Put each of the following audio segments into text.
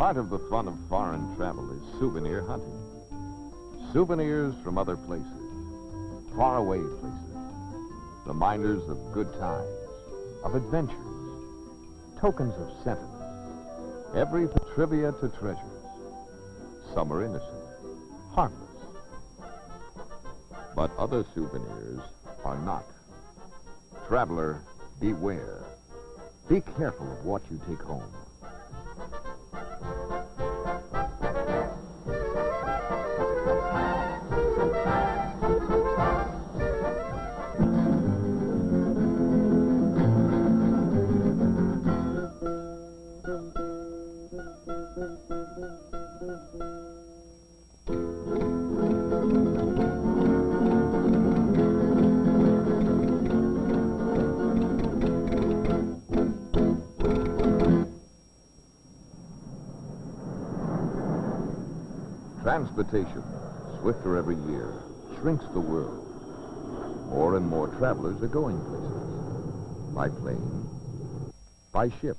Part of the fun of foreign travel is souvenir hunting. Souvenirs from other places, faraway places, reminders of good times, of adventures, tokens of sentiment, every trivia to treasures. Some are innocent, harmless. But other souvenirs are not. Traveler, beware. Be careful of what you take home. Transportation, swifter every year, shrinks the world. More and more travelers are going places. By plane, by ship,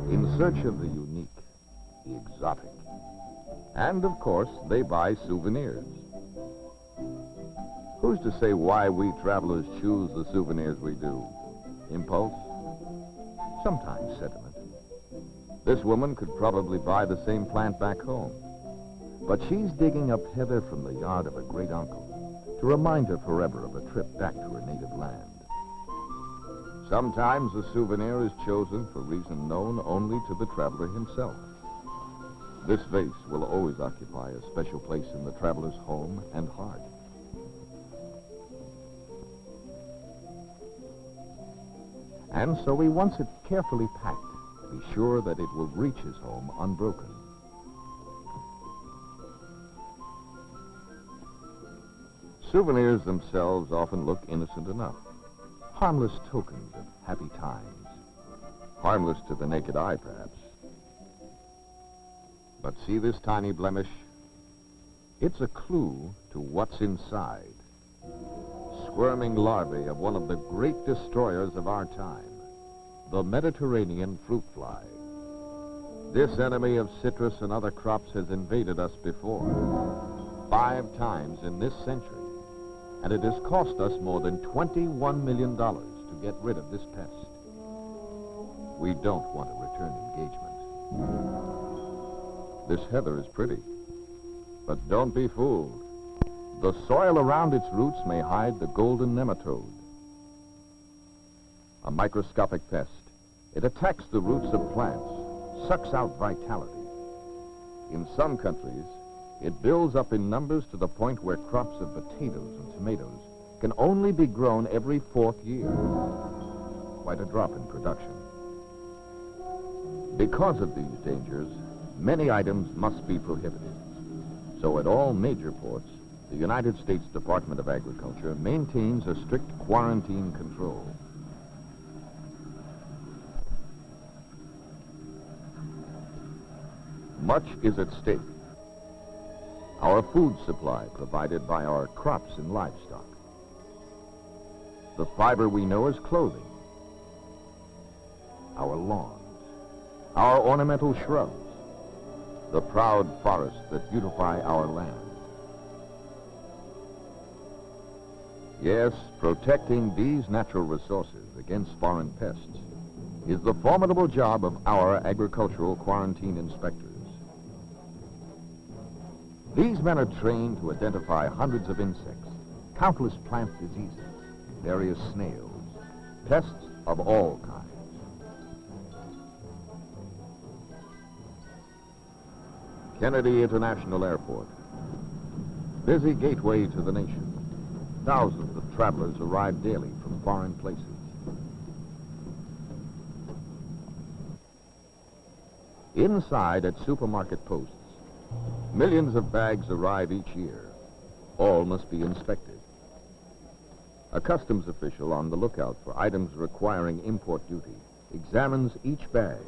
in search of the unique, the exotic. And, of course, they buy souvenirs. Who's to say why we travelers choose the souvenirs we do? Impulse? Sometimes sentiment. This woman could probably buy the same plant back home. But she's digging up heather from the yard of a great uncle to remind her forever of a trip back to her native land. Sometimes a souvenir is chosen for reason known only to the traveler himself. This vase will always occupy a special place in the traveler's home and heart. And so he wants it carefully packed to be sure that it will reach his home unbroken. Souvenirs themselves often look innocent enough. Harmless tokens of happy times. Harmless to the naked eye, perhaps. But see this tiny blemish? It's a clue to what's inside. Squirming larvae of one of the great destroyers of our time, the Mediterranean fruit fly. This enemy of citrus and other crops has invaded us before, 5 times in this century. And it has cost us more than $21 million to get rid of this pest. We don't want a return engagement. This heather is pretty, but don't be fooled. The soil around its roots may hide the golden nematode. A microscopic pest. It attacks the roots of plants, sucks out vitality. In some countries, it builds up in numbers to the point where crops of potatoes and tomatoes can only be grown every 4th year. Quite a drop in production. Because of these dangers, many items must be prohibited. So at all major ports, the United States Department of Agriculture maintains a strict quarantine control. Much is at stake. Our food supply provided by our crops and livestock. The fiber we know as clothing. Our lawns. Our ornamental shrubs. The proud forests that beautify our land. Yes, protecting these natural resources against foreign pests is the formidable job of our agricultural quarantine inspectors. These men are trained to identify hundreds of insects, countless plant diseases, various snails, pests of all kinds. Kennedy International Airport, busy gateway to the nation. Thousands of travelers arrive daily from foreign places. Inside at supermarket posts, millions of bags arrive each year. All must be inspected. A customs official on the lookout for items requiring import duty examines each bag.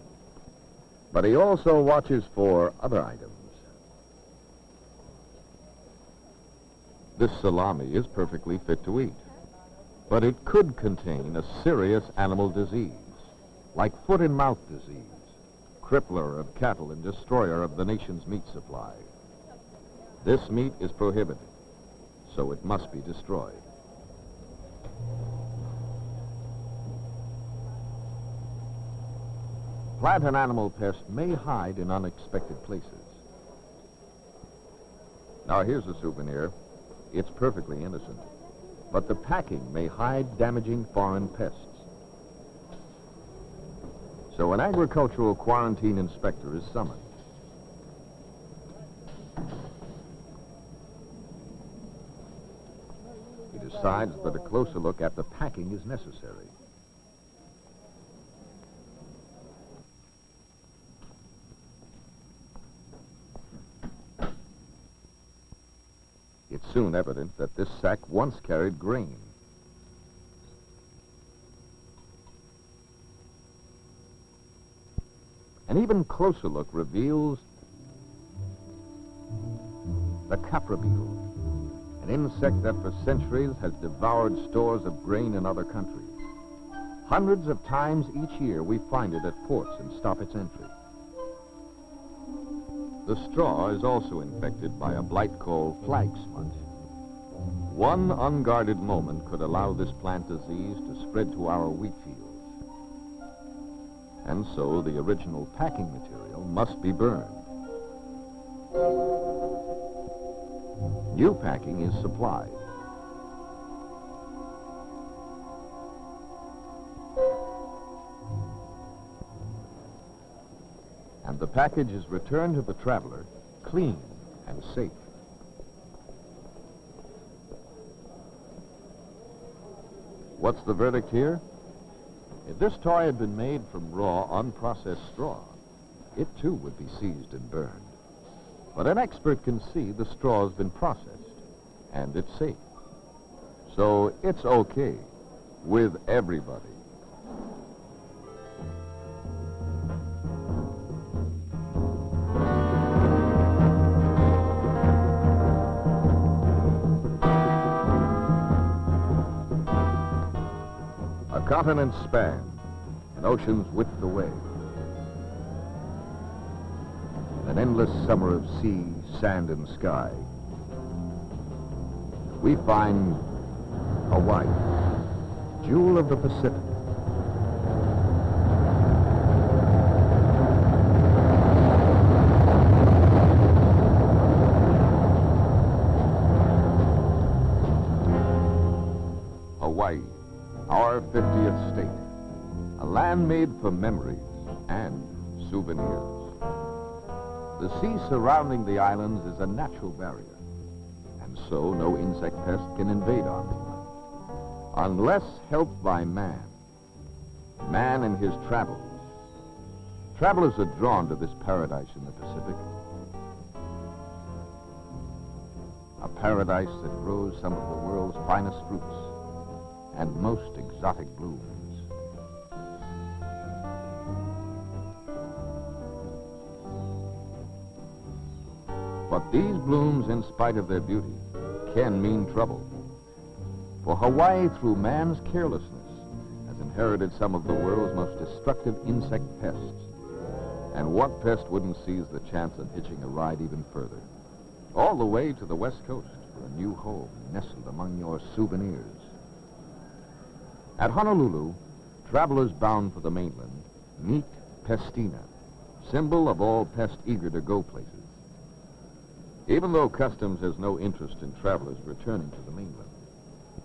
But he also watches for other items. This salami is perfectly fit to eat, but it could contain a serious animal disease, like foot and mouth disease, crippler of cattle and destroyer of the nation's meat supply. This meat is prohibited, so it must be destroyed. Plant and animal pests may hide in unexpected places. Now here's a souvenir. It's perfectly innocent, but the packing may hide damaging foreign pests. So an agricultural quarantine inspector is summoned. He decides that a closer look at the packing is necessary. It's soon evident that this sack once carried grain. An even closer look reveals the caprabile, an insect that for centuries has devoured stores of grain in other countries. Hundreds of times each year we find it at ports and stop its entry. The straw is also infected by a blight called flag smut. One unguarded moment could allow this plant disease to spread to our wheat fields. And so the original packing material must be burned. New packing is supplied. And the package is returned to the traveler, clean and safe. What's the verdict here? If this toy had been made from raw, unprocessed straw, it too would be seized and burned. But an expert can see the straw has been processed, and it's safe. So it's okay with everybody. A continent span, an ocean's width away. An endless summer of sea, sand, and sky. We find Hawaii, jewel of the Pacific. Hawaii, our 50th state, a land made for memories and souvenirs. The sea surrounding the islands is a natural barrier, and so no insect pest can invade our mainland, unless helped by man in his travels. Travelers are drawn to this paradise in the Pacific, a paradise that grows some of the world's finest fruits and most exotic blooms. But these blooms, in spite of their beauty, can mean trouble. For Hawaii, through man's carelessness, has inherited some of the world's most destructive insect pests. And what pest wouldn't seize the chance of hitching a ride even further? All the way to the West Coast for a new home nestled among your souvenirs. At Honolulu, travelers bound for the mainland meet Pestina, symbol of all pest-eager-to-go places. Even though customs has no interest in travelers returning to the mainland,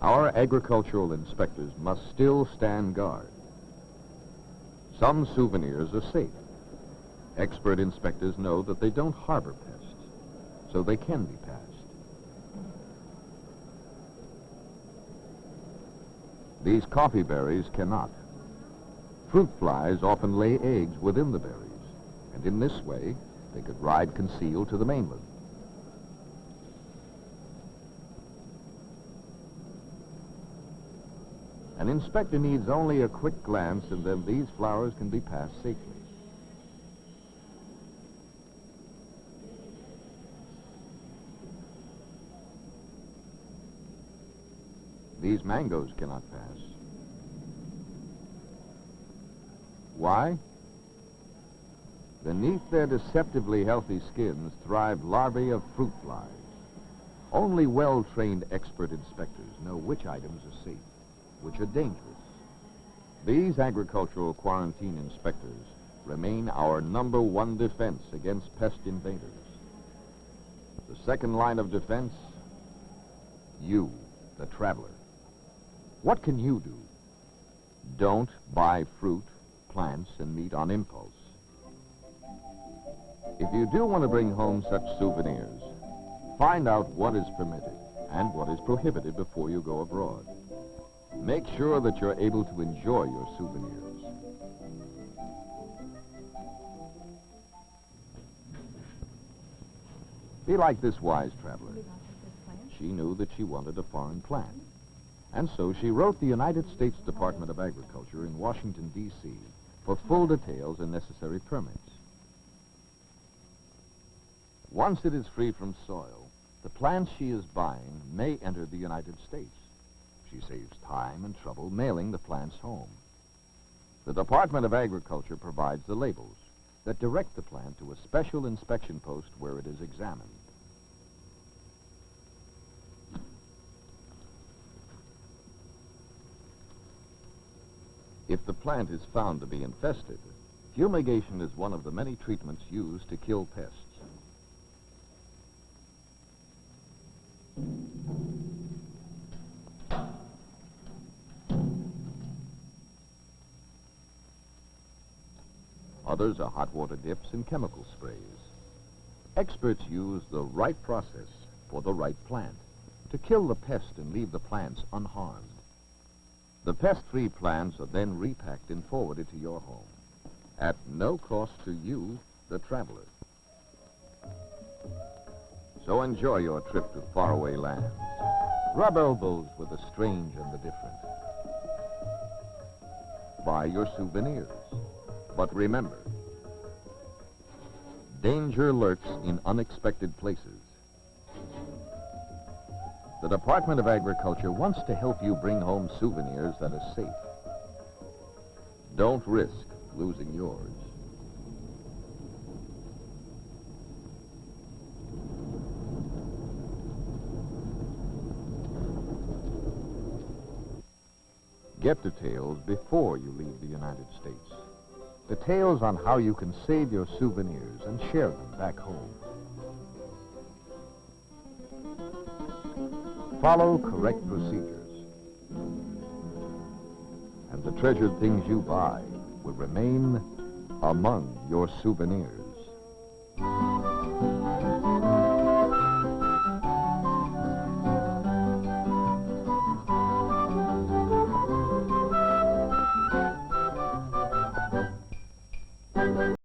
our agricultural inspectors must still stand guard. Some souvenirs are safe. Expert inspectors know that they don't harbor pests, so they can be passed. These coffee berries cannot. Fruit flies often lay eggs within the berries, and in this way, they could ride concealed to the mainland. An inspector needs only a quick glance, and then these flowers can be passed safely. These mangoes cannot pass. Why? Beneath their deceptively healthy skins thrive larvae of fruit flies. Only well-trained expert inspectors know which items are safe, which are dangerous. These agricultural quarantine inspectors remain our #1 defense against pest invaders. The second line of defense, you, the traveler. What can you do? Don't buy fruit, plants, and meat on impulse. If you do want to bring home such souvenirs, find out what is permitted and what is prohibited before you go abroad. Make sure that you're able to enjoy your souvenirs. Be like this wise traveler. She knew that she wanted a foreign plant, and so she wrote the United States Department of Agriculture in Washington, D.C. for full details and necessary permits. Once it is free from soil, the plants she is buying may enter the United States. She saves time and trouble mailing the plants home. The Department of Agriculture provides the labels that direct the plant to a special inspection post where it is examined. If the plant is found to be infested, fumigation is one of the many treatments used to kill pests. Others are hot water dips and chemical sprays. Experts use the right process for the right plant to kill the pest and leave the plants unharmed. The pest-free plants are then repacked and forwarded to your home at no cost to you, the traveler. So enjoy your trip to faraway lands. Rub elbows with the strange and the different. Buy your souvenirs. But remember, danger lurks in unexpected places. The Department of Agriculture wants to help you bring home souvenirs that are safe. Don't risk losing yours. Get details before you leave the United States. Details on how you can save your souvenirs and share them back home. Follow correct procedures, and the treasured things you buy will remain among your souvenirs.